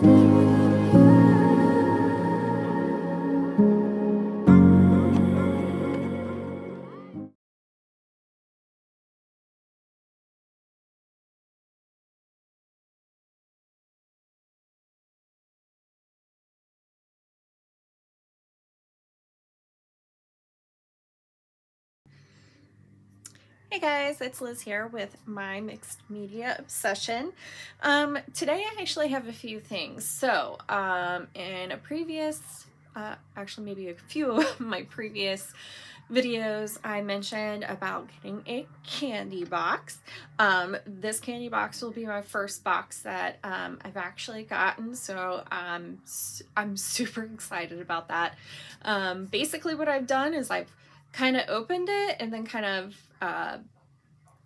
Hey guys, it's Liz here with my mixed media obsession. Today I actually have a few things. So, in a previous, actually maybe a few of my previous videos, I mentioned about getting a candy box. This candy box will be my first box that I've actually gotten, so I'm super excited about that. Basically what I've done is I've kind of opened it and then kind of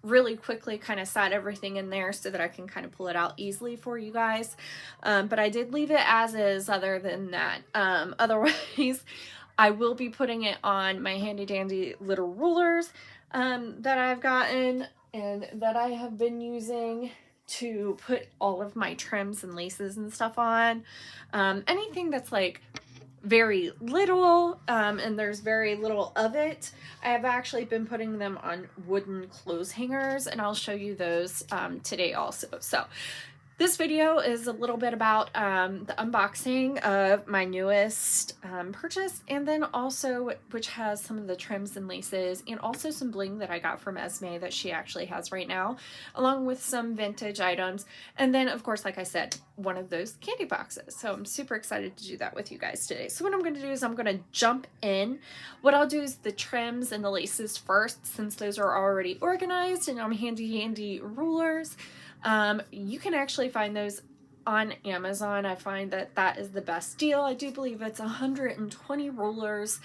really quickly kind of sat everything in there so that I can kind of pull it out easily for you guys. But I did leave it as is other than that. Otherwise, I will be putting it on my handy dandy little rulers that I've gotten and that I have been using to put all of my trims and laces and stuff on. Anything that's like very little and there's very little of it, I have actually been putting them on wooden clothes hangers, and I'll show you those today also. So this video is a little bit about the unboxing of my newest purchase, and then also which has some of the trims and laces and also some bling that I got from Esme that she actually has right now, along with some vintage items, and then of course, like I said, one of those candy boxes. So I'm super excited to do that with you guys today. So what I'm going to do is I'm going to jump in. What I'll do is the trims and the laces first, since those are already organized and I'm handy rulers. You can actually find those on Amazon. I find that that is the best deal. I do believe it's 120 rulers.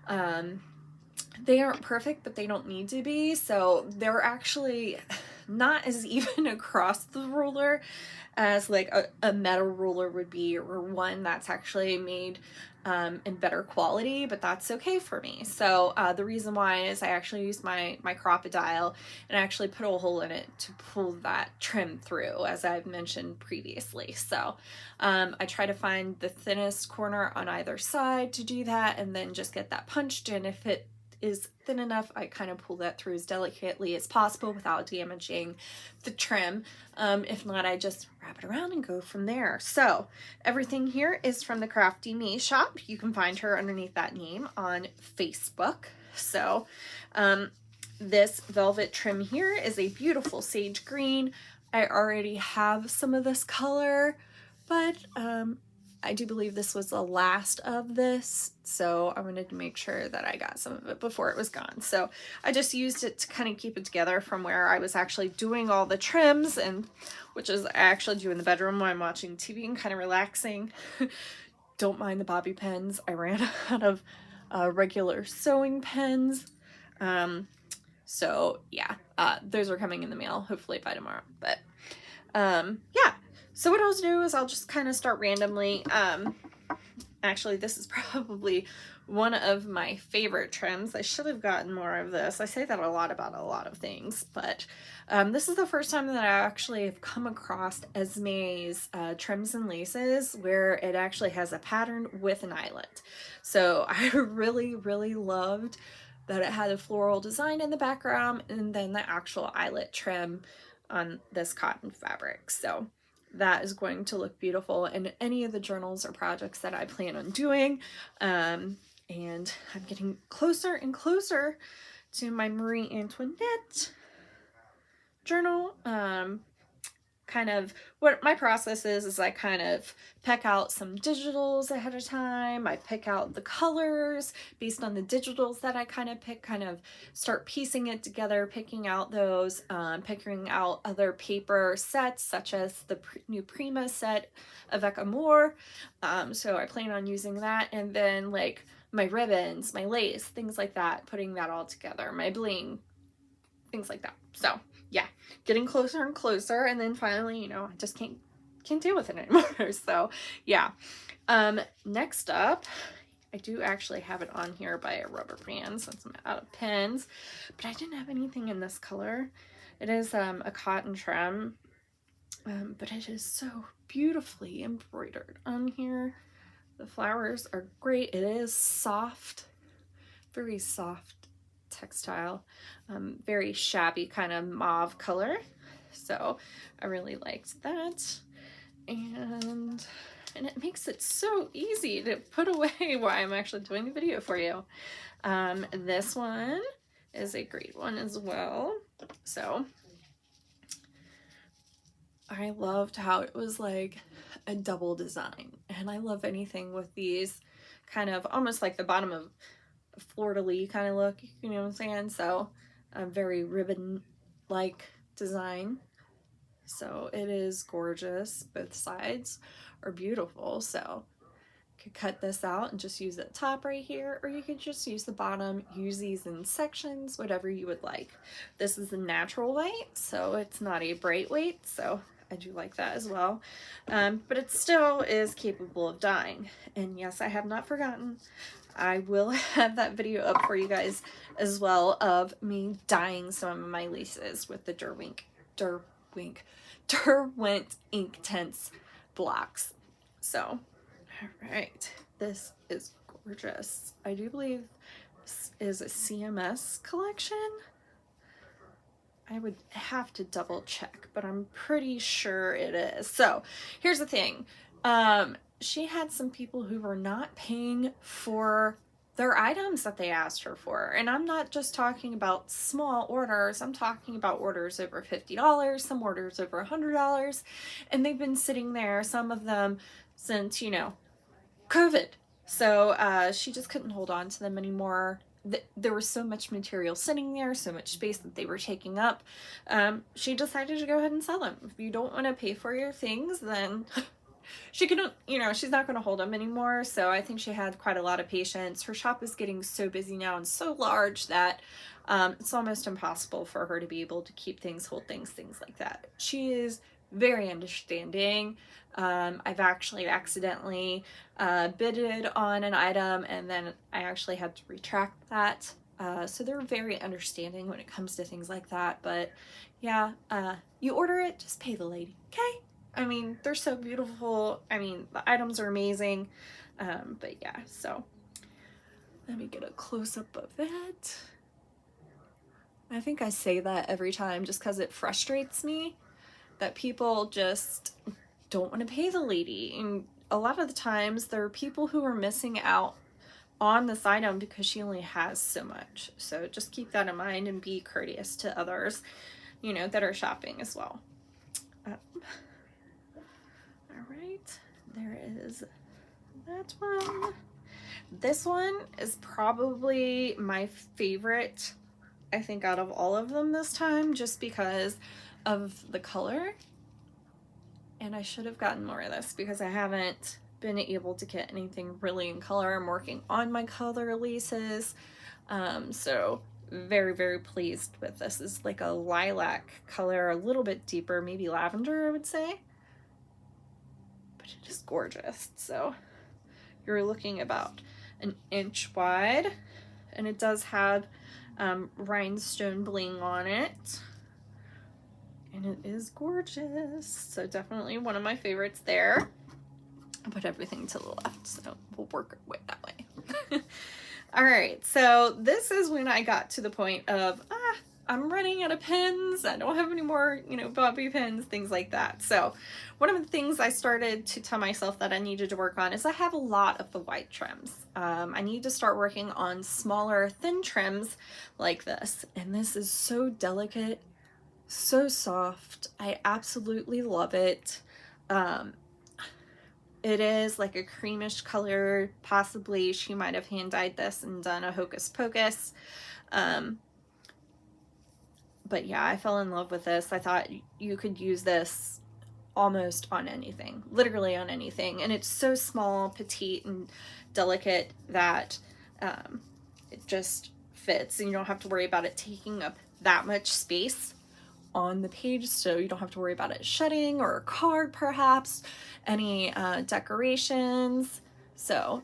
They aren't perfect, but they don't need to be. So they're actually not as even across the ruler as like a metal ruler would be, or one that's actually made in better quality, but that's okay for me. So the reason why is I actually used my crocodile and actually put a hole in it to pull that trim through, as I've mentioned previously. So I try to find the thinnest corner on either side to do that, and then just get that punched in. If it is thin enough, I kind of pull that through as delicately as possible without damaging the trim. If not, I just wrap it around and go from there. So everything here is from the Crafty Me shop. You can find her underneath that name on Facebook. So this velvet trim here is a beautiful sage green. I already have some of this color, but I do believe this was the last of this, so I wanted to make sure that I got some of it before it was gone. So I just used it to kind of keep it together from where I was actually doing all the trims, and which is I actually do in the bedroom when I'm watching TV and kind of relaxing. Don't mind the bobby pins. I ran out of regular sewing pens. So yeah, those are coming in the mail hopefully by tomorrow. But yeah. So what I'll do is I'll just kind of start randomly. Actually, this is probably one of my favorite trims. I should have gotten more of this. I say that a lot about a lot of things, but this is the first time that I actually have come across Esme's trims and laces where it actually has a pattern with an eyelet. So I really loved that it had a floral design in the background and then the actual eyelet trim on this cotton fabric. So that is going to look beautiful in any of the journals or projects that I plan on doing. And I'm getting closer and closer to my Marie Antoinette journal. Kind of what my process is I kind of pick out some digitals ahead of time. I pick out the colors based on the digitals that I kind of pick, kind of start piecing it together, picking out those, picking out other paper sets such as the new Prima set avec Amour. So I plan on using that, and then like my ribbons, my lace, things like that, putting that all together, my bling, things like that. So yeah, getting closer and closer, and then finally, you know, I just can't deal with it anymore. So yeah. Next up, I do actually have it on here by a rubber band since I'm out of pins, but I didn't have anything in this color. It is a cotton trim. But it is so beautifully embroidered on here. The flowers are great. It is soft, very soft textile, very shabby kind of mauve color. So I really liked that. And it makes it so easy to put away while I'm actually doing a video for you. This one is a great one as well. So I loved how it was like a double design, and I love anything with these kind of almost like the bottom of a fleur-de-lis kind of look, you know what I'm saying? So a very ribbon-like design. So it is gorgeous. Both sides are beautiful. So you could cut this out and just use the top right here, or you could just use the bottom, use these in sections, whatever you would like. This is a natural white, so it's not a bright white, so I do like that as well. But it still is capable of dyeing. And yes, I have not forgotten. I will have that video up for you guys as well of me dyeing some of my laces with the Derwent Inktense blocks. So, all right, this is gorgeous. I do believe this is a CMS collection. I would have to double check, but I'm pretty sure it is. So here's the thing. She had some people who were not paying for their items that they asked her for. And I'm not just talking about small orders. I'm talking about orders over $50, some orders over $100. And they've been sitting there, some of them since, you know, COVID. So she just couldn't hold on to them anymore. There was so much material sitting there, so much space that they were taking up. She decided to go ahead and sell them. If you don't want to pay for your things, then she couldn't, you know, she's not going to hold them anymore. So I think she had quite a lot of patience. Her shop is getting so busy now and so large that it's almost impossible for her to be able to keep things, hold things like that. She is very understanding. I've actually accidentally bidded on an item, and then I actually had to retract that. So they're very understanding when it comes to things like that. But yeah, you order it, just pay the lady, okay? I mean, they're so beautiful. I mean, the items are amazing. But yeah, so let me get a close-up of it. I think I say that every time just because it frustrates me that people just don't want to pay the lady. And a lot of the times there are people who are missing out on this item because she only has so much. So just keep that in mind and be courteous to others, you know, that are shopping as well. All right, there is that one. This one is probably my favorite, I think, out of all of them this time, just because of the color. And I should have gotten more of this because I haven't been able to get anything really in color. I'm working on my color laces. So very, very pleased with this. This is like a lilac color, a little bit deeper, maybe lavender, I would say. But it is gorgeous. So you're looking about an inch wide, and it does have rhinestone bling on it. And it is gorgeous. So definitely one of my favorites there. I'll put everything to the left, so we'll work our way that way. All right, so this is when I got to the point of, I'm running out of pens. I don't have any more, you know, bobby pins, things like that. So one of the things I started to tell myself that I needed to work on is I have a lot of the white trims. I need to start working on smaller, thin trims like this. And this is so delicate, so soft. I absolutely love it. It is like a creamish color. Possibly she might have hand dyed this and done a hocus pocus. But yeah, I fell in love with this. I thought you could use this almost on anything, literally on anything. And it's so small, petite, and delicate that it just fits, and you don't have to worry about it taking up that much space on the page, so you don't have to worry about it shedding, or a card perhaps, any decorations. So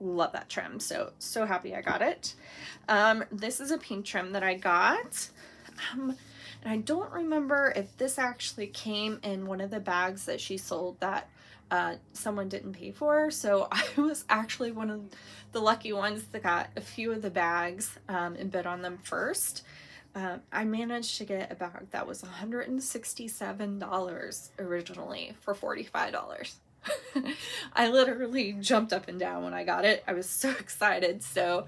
love that trim. So happy I got it. This is a pink trim that I got, and And I don't remember if this actually came in one of the bags that she sold that someone didn't pay for. So I was actually one of the lucky ones that got a few of the bags and bid on them first. I managed to get a bag that was $167 originally for $45. I literally jumped up and down when I got it. I was so excited. So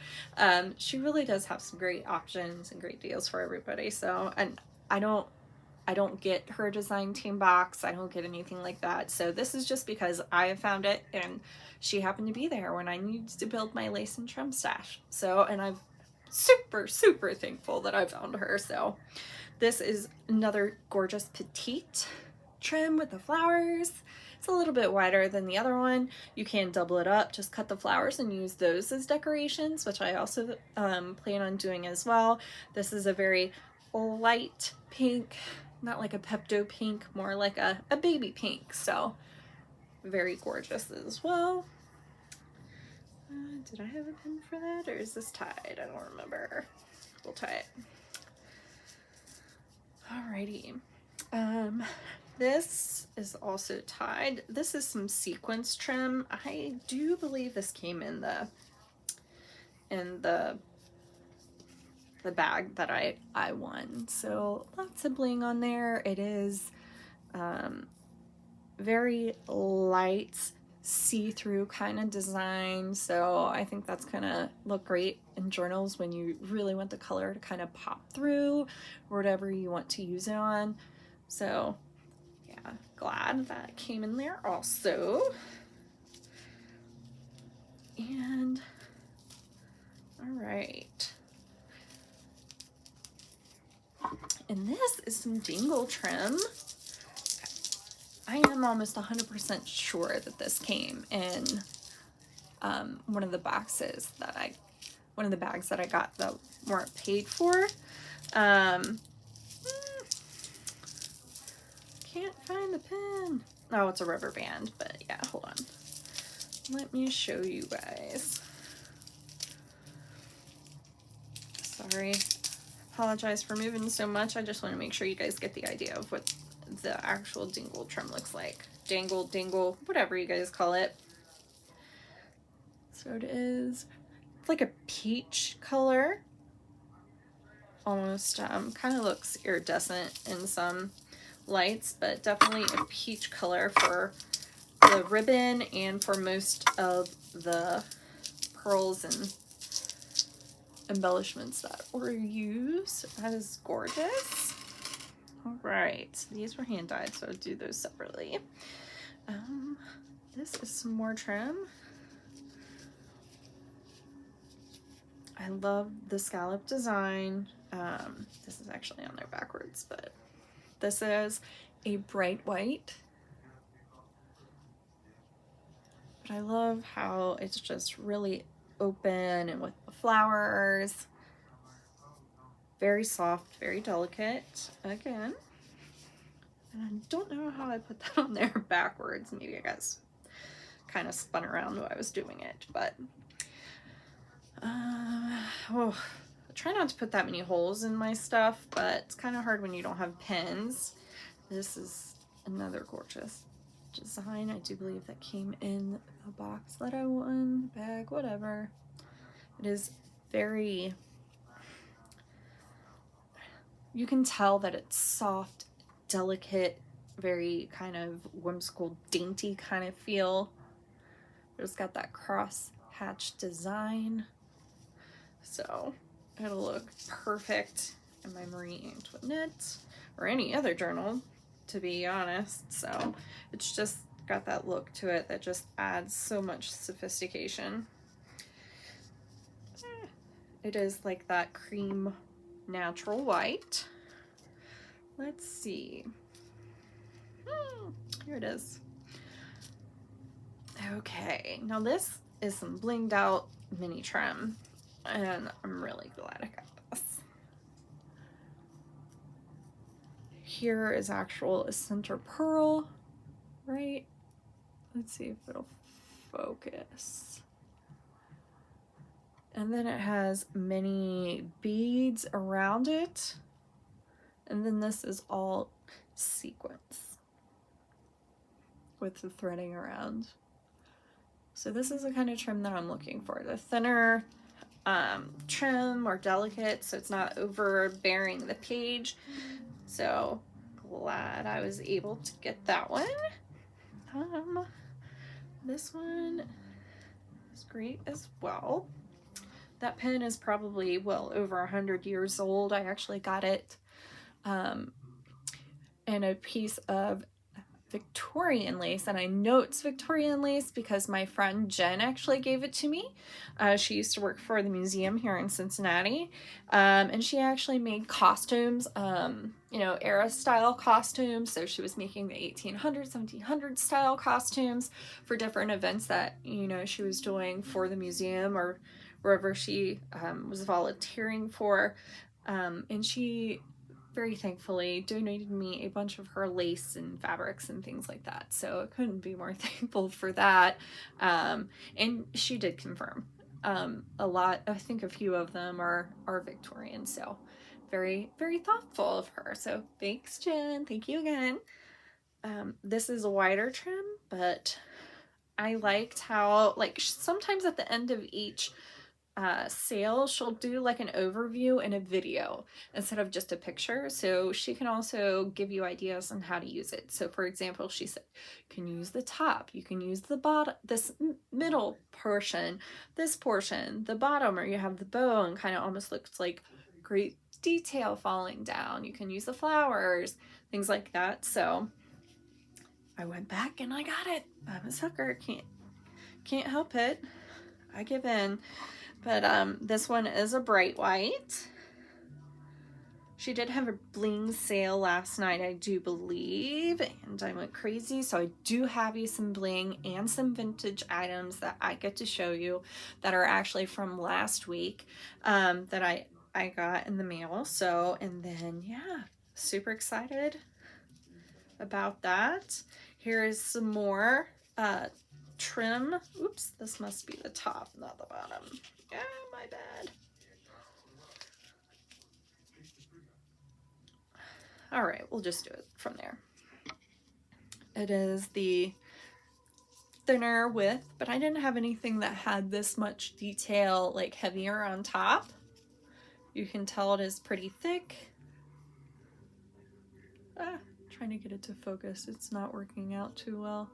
she really does have some great options and great deals for everybody. So, and I don't get her design team box. I don't get anything like that. So this is just because I have found it and she happened to be there when I needed to build my lace and trim stash. So, and I'm super, super thankful that I found her. So this is another gorgeous petite trim with the flowers. It's a little bit wider than the other one. You can double it up, just cut the flowers and use those as decorations, which I also plan on doing as well. This is a very light pink, not like a Pepto pink, more like a baby pink. So very gorgeous as well. Did I have a pin for that, or is this tied? I don't remember. We'll tie it. Alrighty. This is also tied. This is some sequence trim. I do believe this came in the bag that I won. So lots of bling on there. It is very light see-through kind of design, so I think that's gonna look great in journals when you really want the color to kind of pop through or whatever you want to use it on. So yeah, glad that came in there also. And all right, and this is some dingle trim. I am almost 100% sure that this came in one of the boxes that one of the bags that I got that weren't paid for. Can't find the pin. Oh, it's a rubber band, but yeah, hold on. Let me show you guys. Sorry, apologize for moving so much. I just want to make sure you guys get the idea of what the actual dingle trim looks like. Dangle, dingle, whatever you guys call it. So it is, it's like a peach color. Almost kind of looks iridescent in some lights, but definitely a peach color for the ribbon and for most of the pearls and embellishments that were used. That is gorgeous. All right, these were hand dyed, so I'll do those separately. This is some more trim. I love the scallop design. This is actually on there backwards, but this is a bright white. But I love how it's just really open and with the flowers. Very soft, very delicate again. And I don't know how I put that on there backwards. Maybe I guess kind of spun around while I was doing it, but I try not to put that many holes in my stuff, but it's kind of hard when you don't have pins. This is another gorgeous design. I do believe that came in the box that I won, bag, whatever. It is very, you can tell that it's soft, delicate, very kind of whimsical, dainty kind of feel. It's got that cross hatch design. So it'll look perfect in my Marie Antoinette or any other journal, to be honest. So it's just got that look to it that just adds so much sophistication. It is like that cream natural white. Let's see. Here it is. Okay, now this is some blinged out mini trim, and I'm really glad I got this. Here is actual a center pearl, right? Let's see if it'll focus. And then it has many beads around it. And then this is all sequins with the threading around. So this is the kind of trim that I'm looking for. The thinner trim, more delicate, so it's not overbearing the page. So glad I was able to get that one. This one is great as well. That pen is probably well over 100 years old. I actually got it in a piece of Victorian lace, and I know it's Victorian lace because my friend Jen actually gave it to me. She used to work for the museum here in Cincinnati, and she actually made costumes, you know, era style costumes. So she was making the 1800s, 1700s style costumes for different events that, you know, she was doing for the museum or wherever she was volunteering for. And she very thankfully donated me a bunch of her lace and fabrics and things like that. So I couldn't be more thankful for that. And she did confirm a lot, I think a few of them are Victorian. So very, very thoughtful of her. So thanks, Jen. Thank you again. This is a wider trim, but I liked how, like, sometimes at the end of each sale, she'll do like an overview in a video instead of just a picture, so she can also give you ideas on how to use it. So for example, she said you can use the top, you can use the bottom, this middle portion, this portion, the bottom, where you have the bow and kind of almost looks like great detail falling down. You can use the flowers, things like that. So I went back and I got it. I'm a sucker. Can't help it. I give in. But this one is a bright white. She did have a Bling sale last night, I do believe, and I went crazy. So I do have you some Bling and some vintage items that I get to show you that are actually from last week that I got in the mail. So, and then, yeah, super excited about that. Here is some more trim. Oops, this must be the top, not the bottom. Yeah, my bad. All right, we'll just do it from there. It is the thinner width, but I didn't have anything that had this much detail, like heavier on top. You can tell it is pretty thick. Trying to get it to focus. It's not working out too well.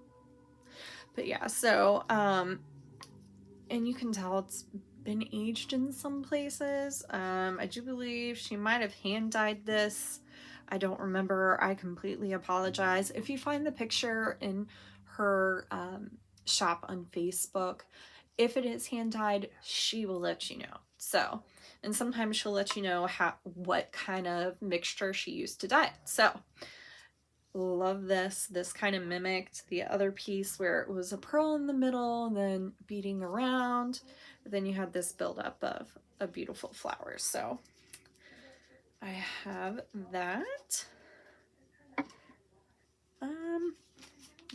But yeah, so, and you can tell it's been aged in some places. I do believe she might have hand dyed this. I don't remember. I completely apologize. If you find the picture in her shop on Facebook, if it is hand dyed, she will let you know. So, and sometimes she'll let you know what kind of mixture she used to dye it. So, love this. This kind of mimicked the other piece where it was a pearl in the middle and then beading around. Then you had this buildup of a beautiful flower. So I have that.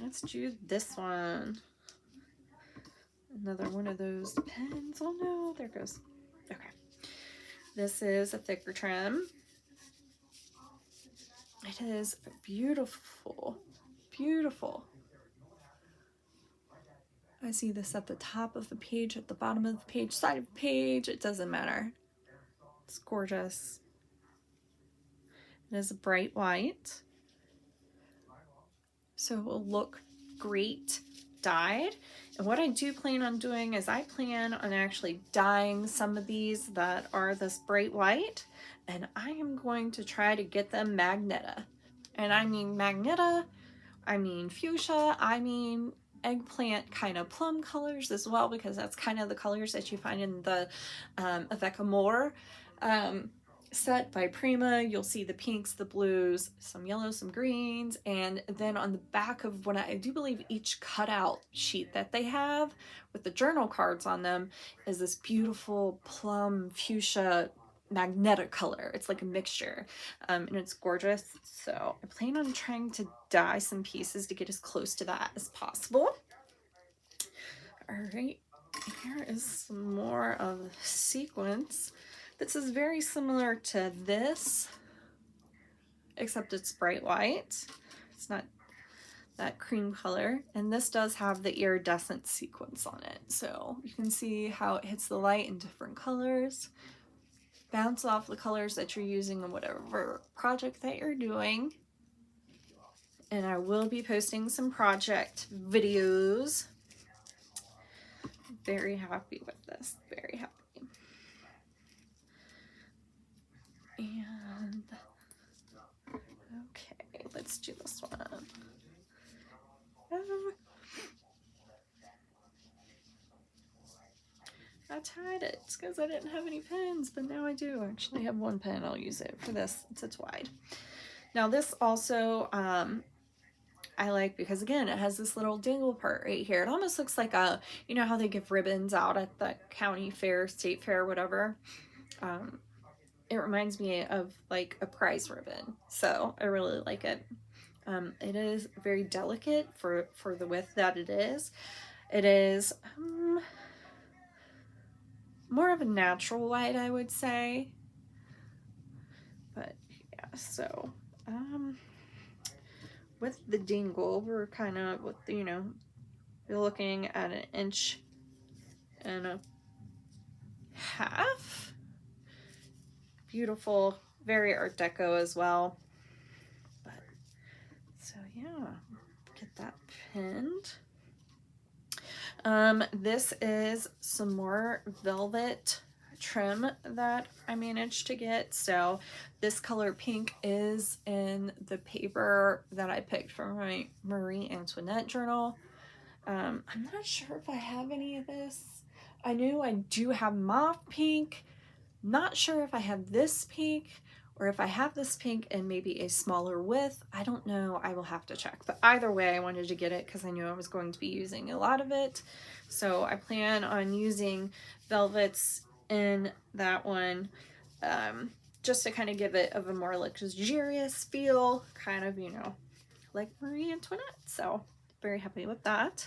Let's do this one. Another one of those pens. Oh no, there it goes. Okay. This is a thicker trim. It is beautiful, beautiful. I see this at the top of the page, at the bottom of the page, side of the page. It doesn't matter. It's gorgeous. It is a bright white, so it will look great dyed. And what I do plan on doing is I plan on actually dyeing some of these that are this bright white, and I am going to try to get them Magneta. And I mean Magneta, I mean fuchsia, I mean eggplant kind of plum colors as well, because that's kind of the colors that you find in the Avec Amour set by Prima. You'll see the pinks, the blues, some yellows, some greens, and then on the back of what I do believe each cutout sheet that they have with the journal cards on them is this beautiful plum fuchsia magnetic color. It's like a mixture, and it's gorgeous. So I plan on trying to dye some pieces to get as close to that as possible. All right, here is some more of the sequence. This is very similar to this. except it's bright white. It's not that cream color, and this does have the iridescent sequence on it, so you can see how it hits the light in different colors, bounce off the colors that you're using in whatever project that you're doing. And I will be posting some project videos. Very happy with this, very happy. And okay, let's do this one. I tied it because I didn't have any pens, but now I do actually have one pen. I'll use it for this since it's wide. Now this also I like because again it has this little dingle part right here. It almost looks like a, you know how they give ribbons out at the county fair, state fair, whatever. It reminds me of like a prize ribbon, so I really like it. It is very delicate for the width that it is. It is more of a natural white, I would say. But yeah, so with the dingle, we're kind of with the, you know, you're looking at 1.5 inches. Beautiful, very Art Deco as well. But so yeah, get that pinned. This is some more velvet trim that I managed to get. So this color pink is in the paper that I picked from my Marie Antoinette journal. I'm not sure if I have any of this. I know I do have mauve pink. Not sure if I have this pink or if I have this pink and maybe a smaller width. I don't know. I will have to check. But either way, I wanted to get it because I knew I was going to be using a lot of it. So I plan on using velvets in that one just to kind of give it of a more luxurious feel, kind of, you know, like Marie Antoinette. So very happy with that.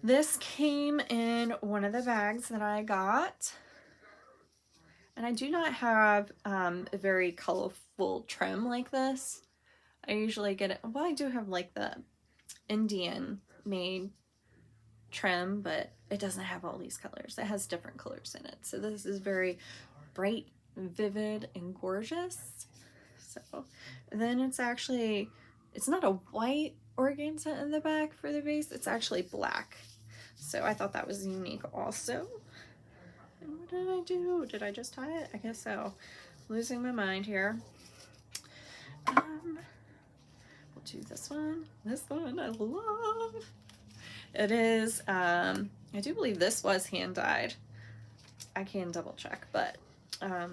This came in one of the bags that I got. And I do not have a very colorful trim like this. I usually get it, well, I do have like the Indian made trim, but it doesn't have all these colors. It has different colors in it. So this is very bright, vivid, and gorgeous. So then it's actually, it's not a white organza in the back for the base, it's actually black. So I thought that was unique also. And what did I do? Did I just tie it? I guess so. Losing my mind here. We'll do this one. This one I love. It is, I do believe this was hand dyed. I can double check, but, oh,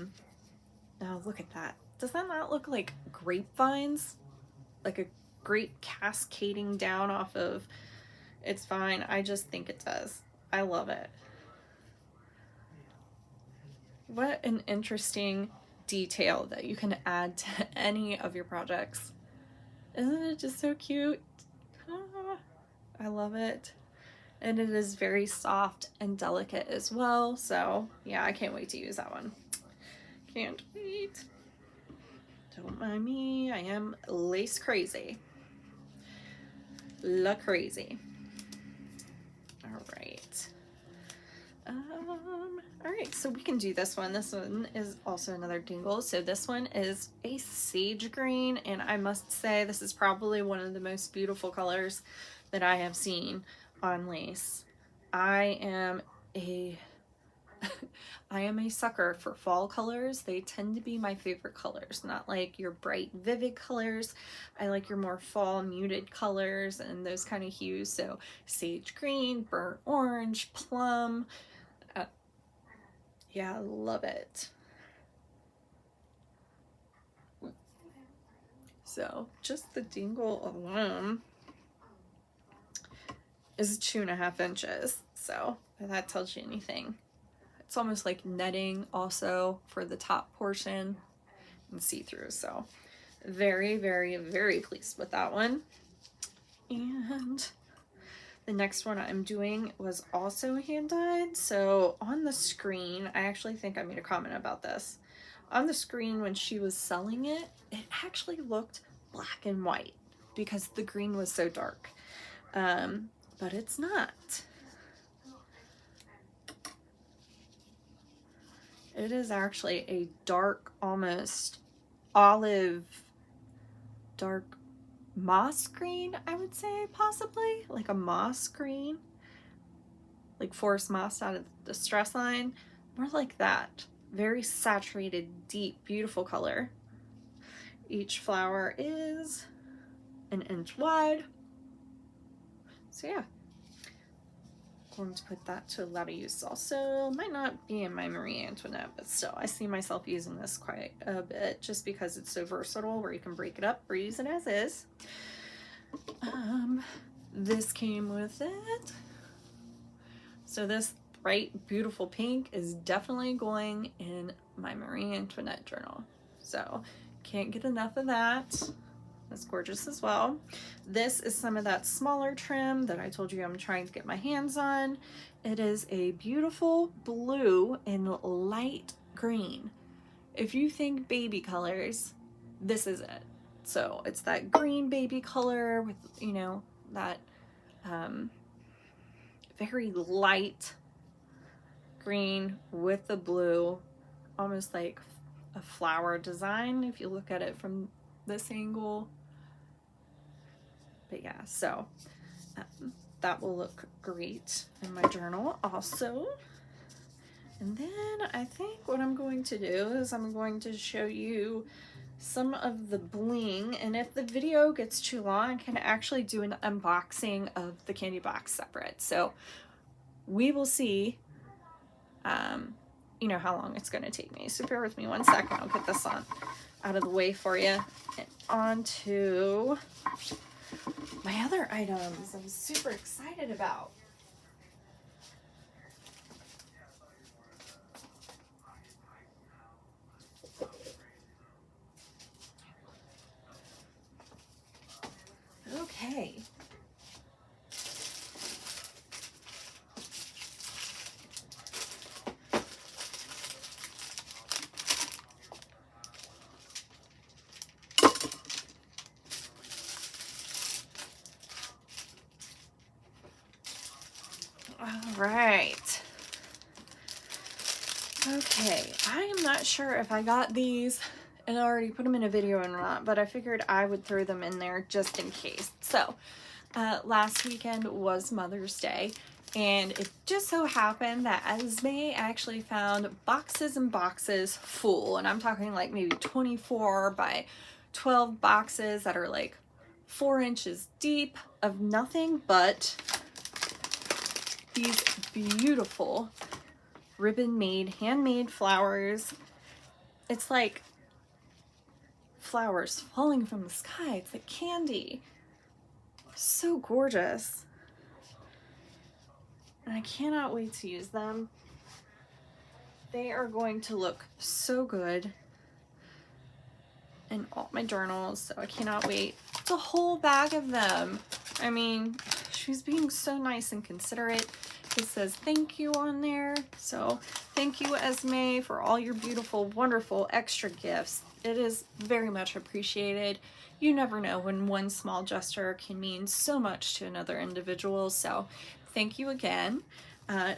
look at that. Does that not look like grapevines? Like a grape cascading down off of, it's fine. I just think it does. I love it. What an interesting detail that you can add to any of your projects. Isn't it just so cute? Ah, I love it. And it is very soft and delicate as well. So yeah, I can't wait to use that one. Can't wait. Don't mind me, I am lace crazy. La crazy. All right. All right, so we can do this one. This one is also another dingle. So this one is a sage green, and I must say this is probably one of the most beautiful colors that I have seen on lace. I am a sucker for fall colors. They tend to be my favorite colors, not like your bright, vivid colors. I like your more fall muted colors and those kind of hues. So sage green, burnt orange, plum. Yeah, I love it. So just the dingle alone is 2.5 inches. So if that tells you anything. It's almost like netting also for the top portion and see-through. So very, very, very pleased with that one. And the next one I'm doing was also hand dyed. So on the screen, I actually think I made a comment about this. On the screen when she was selling it, it actually looked black and white because the green was so dark. But it's not. It is actually a dark, almost olive, dark moss green, I would say, possibly. Like a moss green. Like Forest Moss out of the Stress Line. More like that. Very saturated, deep, beautiful color. Each flower is an inch wide. So yeah, going to put that to a lot of use also. Might not be in my Marie Antoinette, but still, I see myself using this quite a bit just because it's so versatile where you can break it up or use it as is. This came with it. So this bright, beautiful pink is definitely going in my Marie Antoinette journal. So can't get enough of that. That's gorgeous as well. This is some of that smaller trim that I told you I'm trying to get my hands on. It is a beautiful blue and light green. If you think baby colors, this is it. So it's that green baby color with, you know, that very light green with the blue, almost like a flower design if you look at it from this angle. But yeah, so that will look great in my journal also. And then I think what I'm going to do is I'm going to show you some of the bling, and if the video gets too long, I can actually do an unboxing of the candy box separate. So we will see, you know, how long it's going to take me. So bear with me one second. I'll get this on out of the way for you. And on to my other items I'm super excited about. Okay. All right. Okay, I am not sure if I got these and already put them in a video or not, but I figured I would throw them in there just in case. So, last weekend was Mother's Day, and it just so happened that Esme actually found boxes and boxes full, and I'm talking like maybe 24 by 12 boxes that are like 4 inches deep of nothing but these beautiful ribbon made, handmade flowers. It's like flowers falling from the sky. It's like candy. So gorgeous. And I cannot wait to use them. They are going to look so good in all my journals, so I cannot wait. It's a whole bag of them. I mean, she's being so nice and considerate. It says thank you on there. So thank you, Esme, for all your beautiful, wonderful extra gifts. It is very much appreciated. You never know when one small gesture can mean so much to another individual. So thank you again.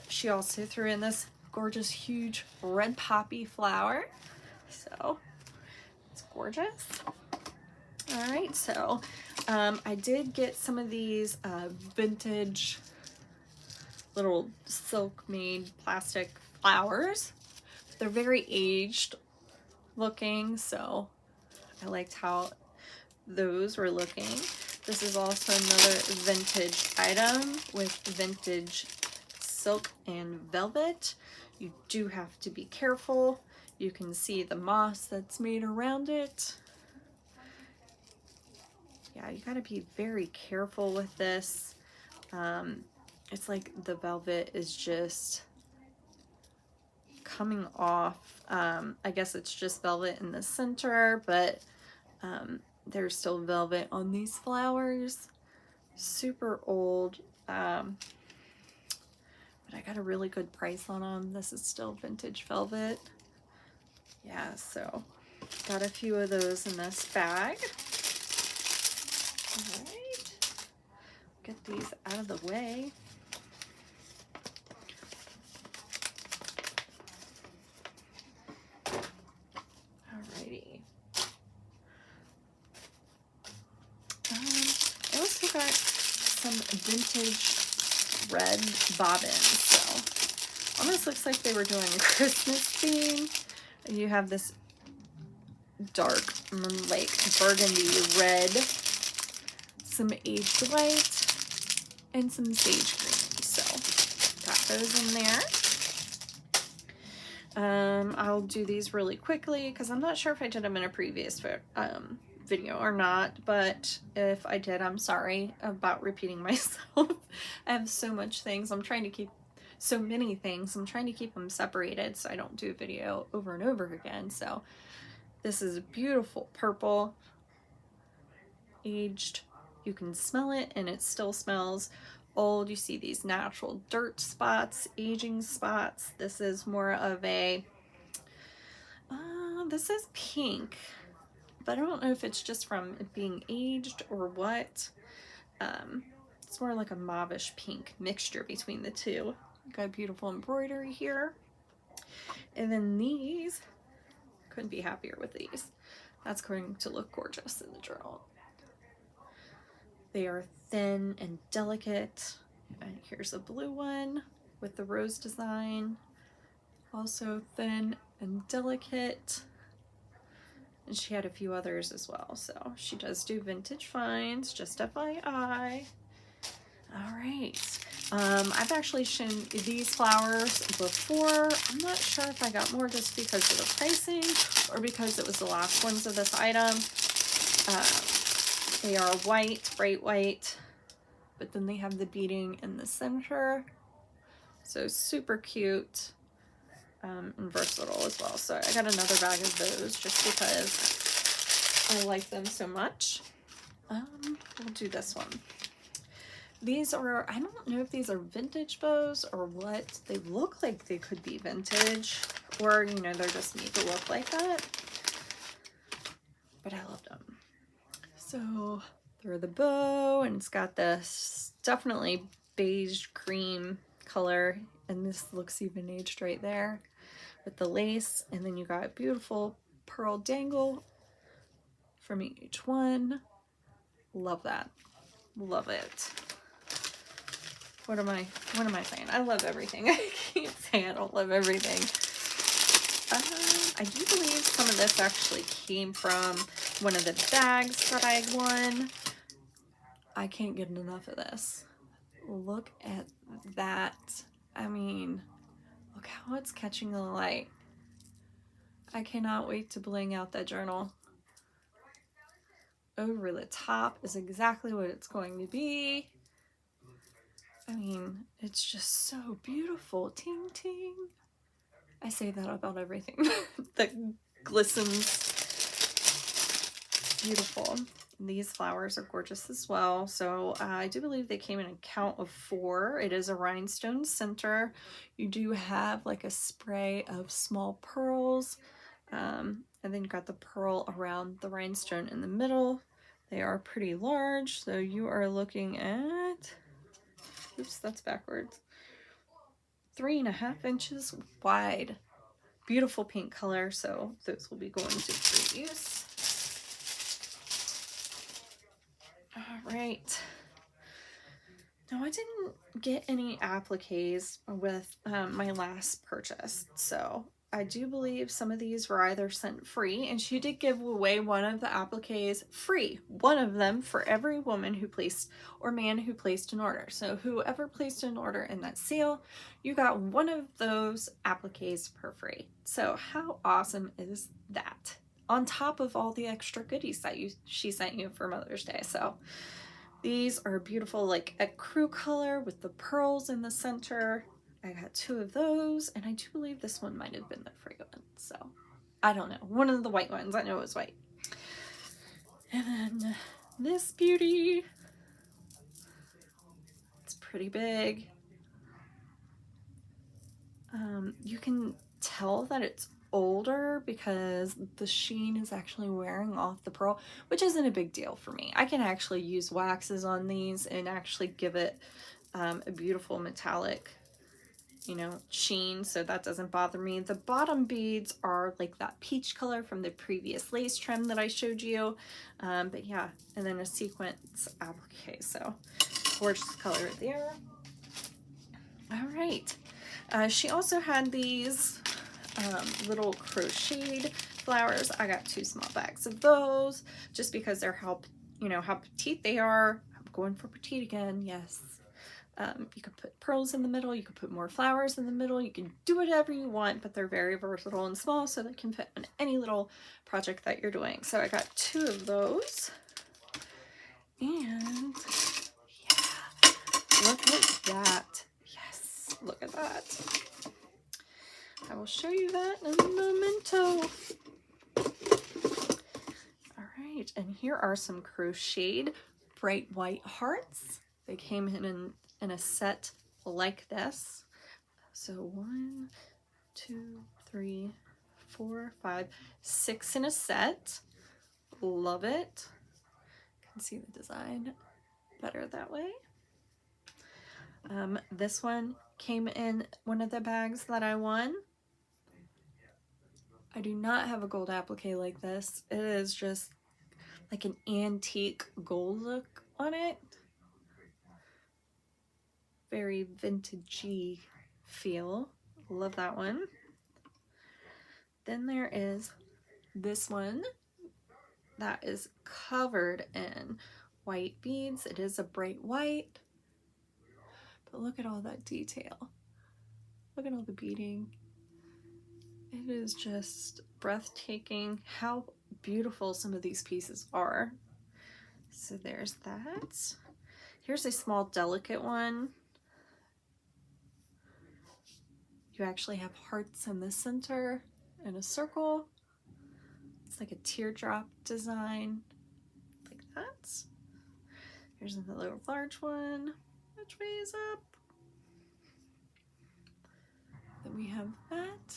She also threw in this gorgeous, huge red poppy flower. So it's gorgeous. All right, so I did get some of these vintage little silk made plastic flowers. They're very aged looking, so I liked how those were looking. This is also another vintage item with vintage silk and velvet. You do have to be careful. You can see the moss that's made around it. Yeah, you gotta be very careful with this. It's like the velvet is just coming off. I guess it's just velvet in the center, but there's still velvet on these flowers. Super old, but I got a really good price on them. This is still vintage velvet. Yeah, so got a few of those in this bag. All right, get these out of the way. Alrighty. I also got some vintage red bobbins. So almost looks like they were doing a Christmas theme. You have this dark, like burgundy red, some aged white, and some sage green. So got those in there. I'll do these really quickly because I'm not sure if I did them in a previous video or not, but if I did, I'm sorry about repeating myself. I have so much things. I'm trying to keep so many things. I'm trying to keep them separated so I don't do a video over and over again. So this is a beautiful purple, aged. You can smell it and it still smells old. You see these natural dirt spots, aging spots. This is more of a, this is pink, but I don't know if it's just from it being aged or what. It's more like a mauvish pink mixture between the two. Got beautiful embroidery here. And then these, couldn't be happier with these. That's going to look gorgeous in the journal. They are thin and delicate. And here's a blue one with the rose design. Also thin and delicate. And she had a few others as well. So she does do vintage finds, just FYI. All right. I've actually shown these flowers before. I'm not sure if I got more just because of the pricing or because it was the last ones of this item. They are white, bright white, but then they have the beading in the center. So super cute and versatile as well. So I got another bag of those just because I like them so much. We'll do this one. These are, I don't know if these are vintage bows or what. They look like they could be vintage, or, you know, they're just made to look like that. But I love them. So they're the bow, and it's got this definitely beige cream color, and this looks even aged right there with the lace. And then you got a beautiful pearl dangle from each one. Love that. Love it. What am I saying? I love everything. I can't say I don't love everything. I do believe some of this actually came from one of the bags that I won. I can't get enough of this. Look at that. I mean, look how it's catching the light. I cannot wait to bling out that journal. Over the top is exactly what it's going to be. I mean, it's just so beautiful. Ting, ting. I say that about everything that glistens. Beautiful. These flowers are gorgeous as well. So I do believe they came in a count of 4. It is a rhinestone center. You do have like a spray of small pearls. And then you got the pearl around the rhinestone in the middle. They are pretty large. So you are looking at, oops, that's backwards, 3.5 inches wide. Beautiful pink color, so those will be going to free use. All right. Now I didn't get any appliques with my last purchase, so I do believe some of these were either sent free, and she did give away one of the appliques free, one of them for every woman who placed or man who placed an order. So whoever placed an order in that sale, you got one of those appliques for free. So how awesome is that? On top of all the extra goodies that she sent you for Mother's Day. So these are beautiful, like a crew color with the pearls in the center. I got 2 of those, and I do believe this one might have been the free one. So I don't know. One of the white ones. I know it was white. And then this beauty. It's pretty big. You can tell that it's older because the sheen is actually wearing off the pearl, which isn't a big deal for me. I can actually use waxes on these and actually give it a beautiful metallic, you know, sheen, so that doesn't bother me. The bottom beads are like that peach color from the previous lace trim that I showed you. But yeah, and then a sequence applique, so gorgeous color there. All right. She also had these little crocheted flowers. I got 2 small bags of those just because they're how, you know, how petite they are. I'm going for petite again, yes. You could put pearls in the middle, you could put more flowers in the middle, you can do whatever you want, but they're very versatile and small, so they can fit on any little project that you're doing. So I got 2 of those. And yeah, look at that. Yes, look at that. I will show you that in a momento. All right, and here are some crocheted bright white hearts. They came in a set like this. So 1, 2, 3, 4, 5, 6 in a set. Love it. You can see the design better that way. This one came in one of the bags that I won. I do not have a gold applique like this. It is just like an antique gold look on it. Very vintagey feel. Love that one. Then there is this one that is covered in white beads. It is a bright white, but look at all that detail. Look at all the beading. It is just breathtaking how beautiful some of these pieces are. So there's that. Here's a small delicate one. You actually have hearts in the center and a circle. It's like a teardrop design, like that. Here's another large one. Which way is up? Then we have that.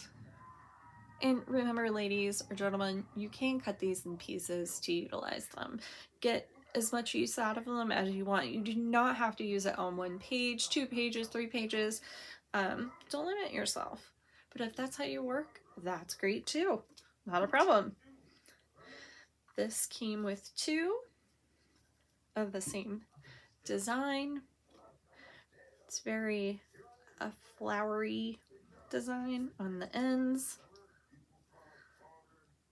And remember, ladies or gentlemen, you can cut these in pieces to utilize them. Get as much use out of them as you want. You do not have to use it on 1 page, 2 pages, 3 pages. Don't limit yourself. But if that's how you work, that's great too. Not a problem. This came with 2 of the same design. It's very a flowery design on the ends,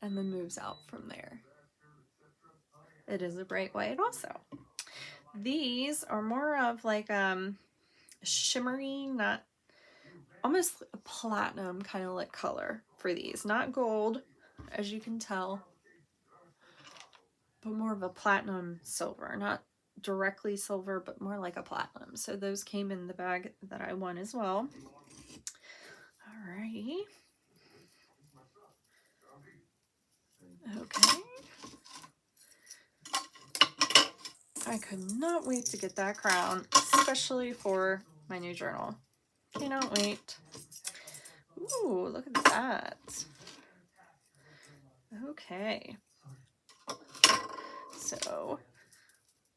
and then moves out from there. It is a bright white also. These are more of like shimmery, not almost a platinum kind of like color for these. Not gold, as you can tell, but more of a platinum silver. Not directly silver, but more like a platinum. So those came in the bag that I won as well. All right. Okay. I could not wait to get that crown, especially for my new journal. Cannot wait. Ooh, look at that. Okay. So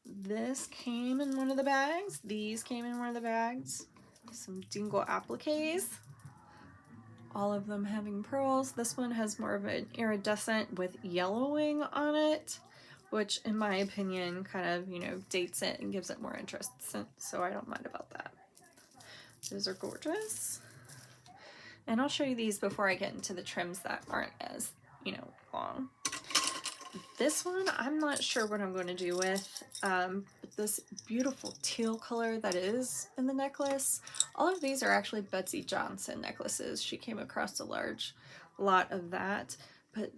this came in one of the bags. These came in one of the bags. Some dingle appliques. All of them having pearls. This one has more of an iridescent with yellowing on it, which in my opinion kind of, you know, dates it and gives it more interest. So I don't mind about that. Those are gorgeous. And I'll show you these before I get into the trims that aren't as, you know, long. This one, I'm not sure what I'm going to do with, but this beautiful teal color that is in the necklace. All of these are actually Betsy Johnson necklaces. She came across a large lot of that, but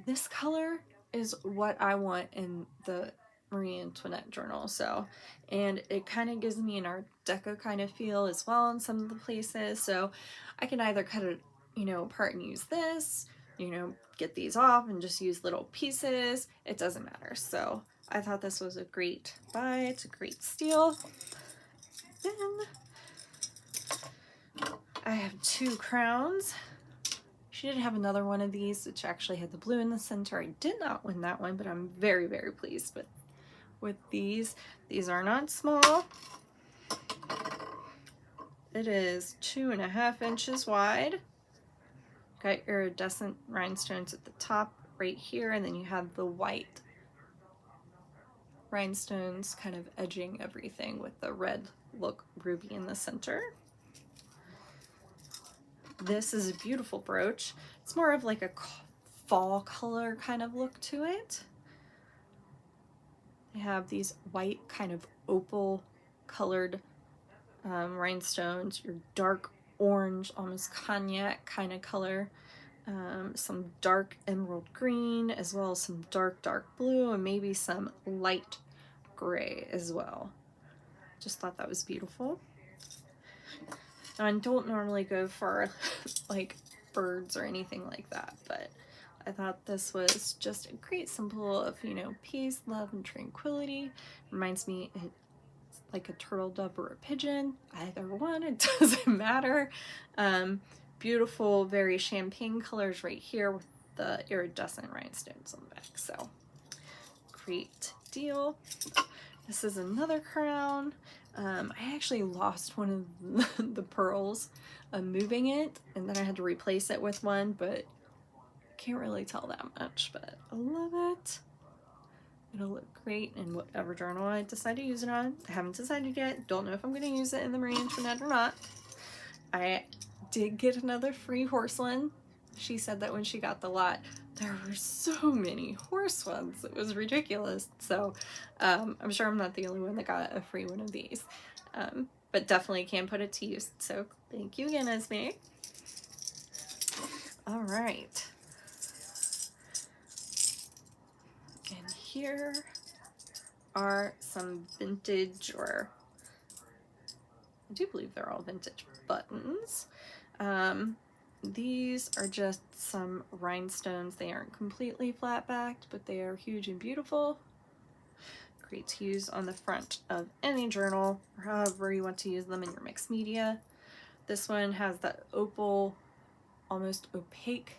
this color is what I want in the Marie Antoinette journal. So, and it kind of gives me an Art Deco kind of feel as well in some of the places. So I can either cut it, you know, apart and use this, you know, get these off and just use little pieces. It doesn't matter. So I thought this was a great buy. It's a great steal. Then I have 2 crowns. She did have another one of these, which actually had the blue in the center. I did not win that one, but I'm very, very pleased with these. These are not small. It is 2.5 inches wide. Got iridescent rhinestones at the top right here, and then you have the white rhinestones kind of edging everything with the red look ruby in the center. This is a beautiful brooch. It's more of like a fall color kind of look to it. They have these white kind of opal colored rhinestones, your dark orange, almost cognac kind of color, some dark emerald green, as well as some dark blue, and maybe some light gray as well. Just thought that was beautiful. Now, I don't normally go for like birds or anything like that, but I thought this was just a great symbol of, you know, peace, love, and tranquility. Reminds me it's like a turtle dove or a pigeon. Either one, it doesn't matter. Beautiful, very champagne colors right here with the iridescent rhinestones on the back. So great deal. This is another crown. I actually lost one of the pearls moving it, and then I had to replace it with one, but can't really tell that much, but I love it. It'll look great in whatever journal I decide to use it on. I haven't decided yet. Don't know if I'm going to use it in the Marie Antoinette or not. I did get another free horse one. She said that when she got the lot, there were so many horse ones. It was ridiculous. So I'm sure I'm not the only one that got a free one of these. But definitely can put it to use. So thank you again, Esme. All right. And here are some vintage, or I do believe they're all vintage buttons. These are just some rhinestones. They aren't completely flat backed, but they are huge and beautiful. Great to use on the front of any journal, or however you want to use them in your mixed media. This one has that opal, almost opaque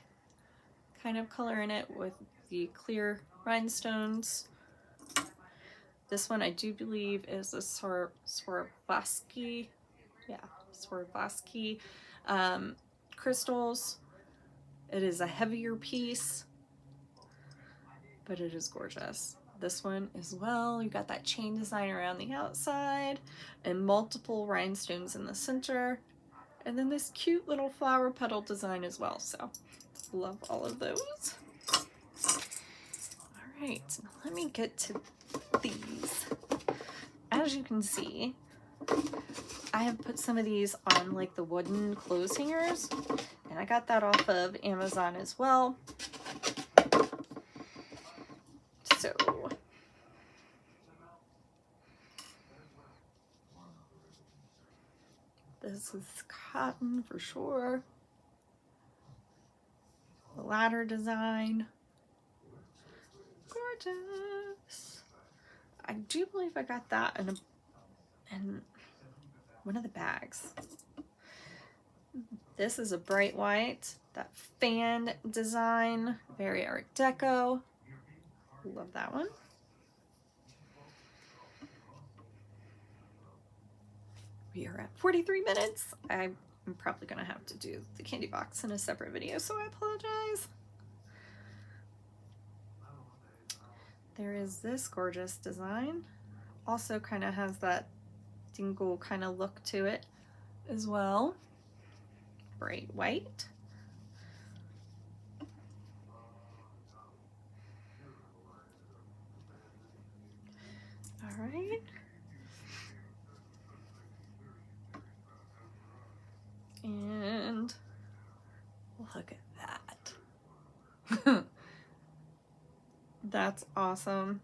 kind of color in it with the clear rhinestones. This one I do believe is a Swarovski, yeah, Swarovski crystals. It is a heavier piece, but it is gorgeous. This one as well, you got that chain design around the outside and multiple rhinestones in the center, and then this cute little flower petal design as well. So love all of those. All right, now let me get to these. As you can see, I have put some of these on like the wooden clothes hangers, and I got that off of Amazon as well. So this is cotton for sure. The ladder design, gorgeous. I do believe I got that in one of the bags. This is a bright white, that fan design, very Art Deco. Love that one. We are at 43 minutes. I'm probably gonna have to do the candy box in a separate video, so I apologize. There is this gorgeous design. Also kind of has that dingle kind of look to it as well. Bright white. All right. And look at that. That's awesome.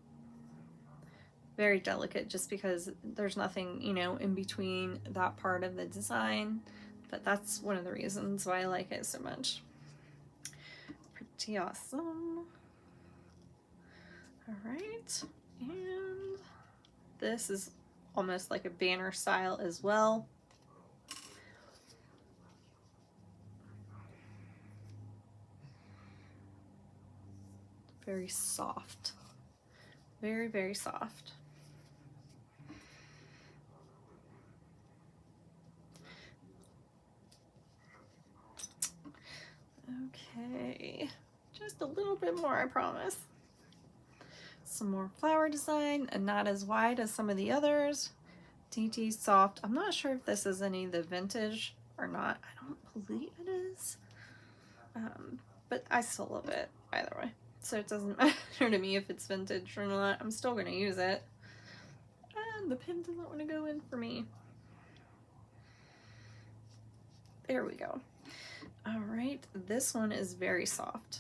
Very delicate, just because there's nothing, you know, in between that part of the design, but that's one of the reasons why I like it so much. Pretty awesome. All right, and this is almost like a banner style as well. very soft. Very, very soft. Okay, just a little bit more, I promise. Some more flower design, and not as wide as some of the others. Dainty, soft. I'm not sure if this is any of the vintage or not. I don't believe it is. But I still love it either way. So it doesn't matter to me if it's vintage or not. I'm still going to use it. And the pin doesn't want to go in for me. There we go. All right, this one is very soft.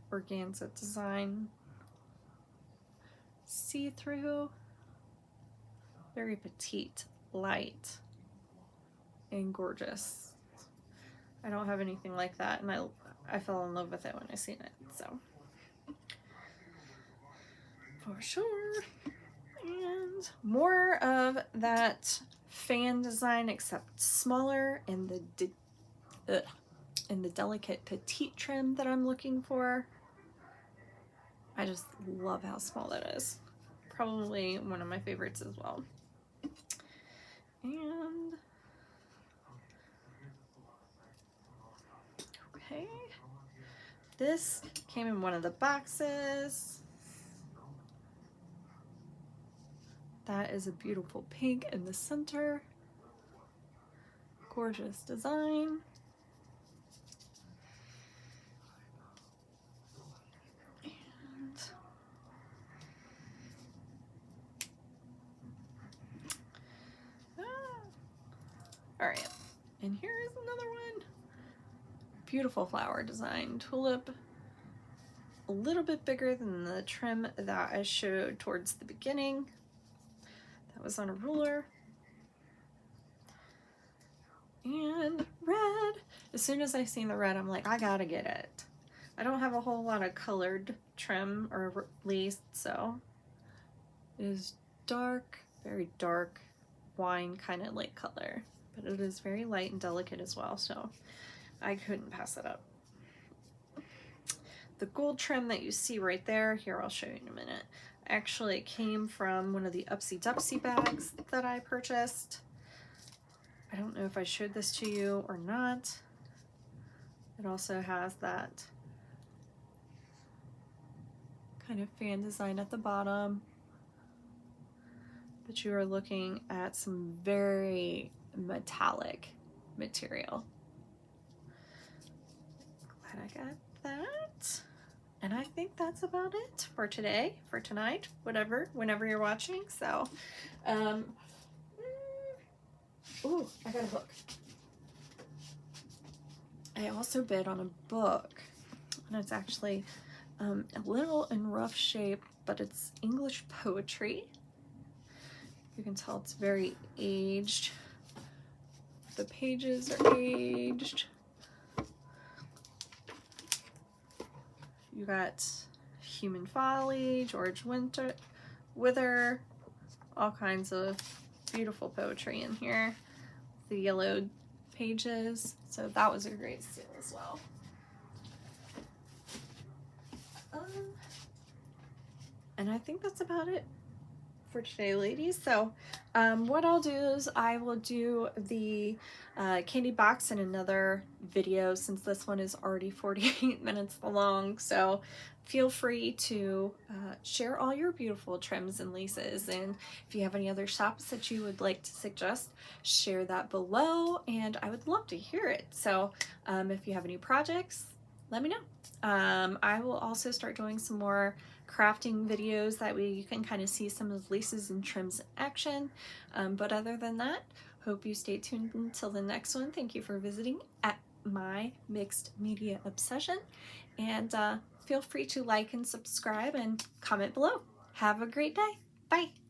Organza design. See-through. Very petite, light, and gorgeous. I don't have anything like that, and I fell in love with it when I seen it, so. For sure. And more of that fan design, except smaller, in the delicate petite trim that I'm looking for. I just love how small that is. Probably one of my favorites as well. And okay, this came in one of the boxes. That is a beautiful pink in the center. Gorgeous design. And all right, and here is another one. Beautiful flower design. Tulip, a little bit bigger than the trim that I showed towards the beginning. That was on a ruler. And red. As soon as I seen the red, I'm like, I gotta get it. I don't have a whole lot of colored trim or lace, so it is dark, very dark wine kind of like color, but it is very light and delicate as well, so I couldn't pass it up. The gold trim that you see right there, here I'll show you in a minute, actually came from one of the Upsy Dupsy bags that I purchased. I don't know if I showed this to you or not. It also has that kind of fan design at the bottom, but you are looking at some very metallic material. Glad I got that. And I think that's about it for today, for tonight, whenever you're watching. So, ooh, I got a book. I also bid on a book, and it's actually a little in rough shape, but it's English poetry. You can tell it's very aged. The pages are aged. You got Human Folly, George Wither, all kinds of beautiful poetry in here. The yellowed pages, so that was a great steal as well. And I think that's about it for today, ladies. So what I'll do is I will do the candy box in another video, since this one is already 48 minutes long. So feel free to share all your beautiful trims and laces, and if you have any other shops that you would like to suggest, share that below, and I would love to hear it. So if you have any projects, let me know. I will also start doing some more crafting videos, that way you can kind of see some of the laces and trims in action. But other than that, hope you stay tuned until the next one. Thank you for visiting at my mixed media obsession, and feel free to like and subscribe and comment below. Have a great day. Bye.